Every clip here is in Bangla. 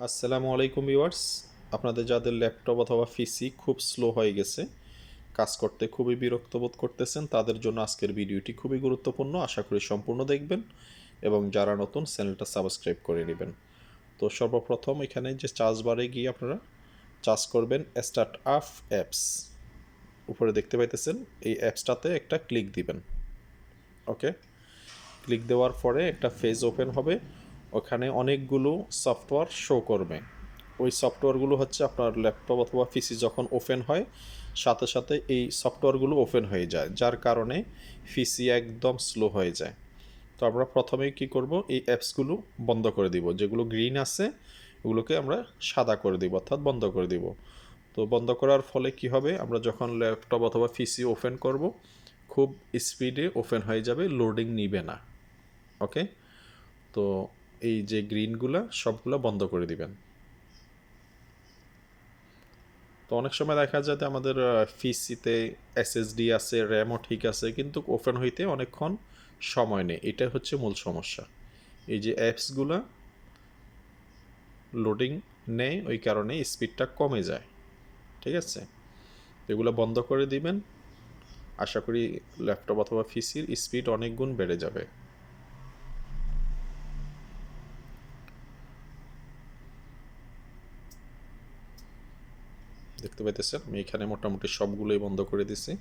আসসালামু আলাইকুম ভিউয়ার্স। আপনাদের যাদের ল্যাপটপ অথবা পিসি খুব স্লো হয়ে গেছে, কাজ করতে খুবই বিরক্ত বোধ করতেছেন, তাদের জন্য আজকের ভিডিওটি খুবই গুরুত্বপূর্ণ। আশা করি সম্পূর্ণ দেখবেন এবং যারা নতুন চ্যানেলটা সাবস্ক্রাইব করে নেবেন। তো সর্বপ্রথম এখানে যে চার্জ বারে গিয়ে আপনারা চার্জ করবেন স্টার্ট আপ অ্যাপস, উপরে দেখতে পাইতেছেন। এই অ্যাপসটাতে একটা ক্লিক দিবেন। ওকে, ক্লিক দেওয়ার পরে একটা পেজ ওপেন হবে। ওখানে অনেকগুলো সফটওয়্যার শো করবে। ওই সফটওয়্যারগুলো হচ্ছে আপনার ল্যাপটপ অথবা পিসি যখন ওপেন হয় সাথে সাথে এই সফটওয়্যারগুলো ওপেন হয়ে যায়, যার কারণে পিসি একদম স্লো হয়ে যায়। তো আমরা প্রথমেই কী করব, এই অ্যাপসগুলো বন্ধ করে দিব। যেগুলো গ্রিন আছে ওগুলোকে আমরা সাদা করে দিব, অর্থাৎ বন্ধ করে দিব। তো বন্ধ করার ফলে কি হবে, আমরা যখন ল্যাপটপ অথবা পিসি ওপেন করব খুব স্পিডে ওপেন হয়ে যাবে, লোডিং নিবে না। ওকে, তো এই যে গ্রিনগুলা সবগুলো বন্ধ করে দিবেন। তো অনেক সময় দেখা যায় যে আমাদের পিসিতে এসএসডি আছে, র্যামও ঠিক আছে, কিন্তু ওপেন হইতে অনেকক্ষণ সময় নেই। এটা হচ্ছে মূল সমস্যা। এই যে অ্যাপসগুলা লোডিং নেয়, ওই কারণে স্পিডটা কমে যায়। ঠিক আছে, এগুলো বন্ধ করে দিবেন। আশা করি ল্যাপটপ অথবা পিসির স্পিড অনেক গুণ বেড়ে যাবে। দেখতে পাইতেছেন আমি এখানে মোটামুটি সবগুলোই বন্ধ করে দিছি।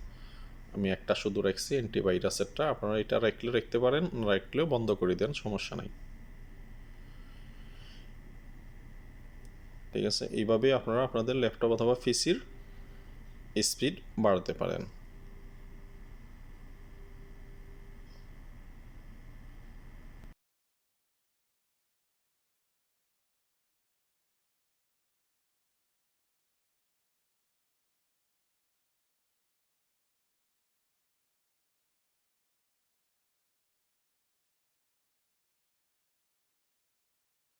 আমি একটা শুধু রাখছি, অ্যান্টিভাইরাসেরটা। আপনারা এটা রাখলে রাখতে পারেন, না রাখলেও বন্ধ করে দেন, সমস্যা নাই। ঠিক আছে, এইভাবে আপনারা আপনাদের ল্যাপটপ অথবা পিসির স্পিড বাড়াতে পারেন।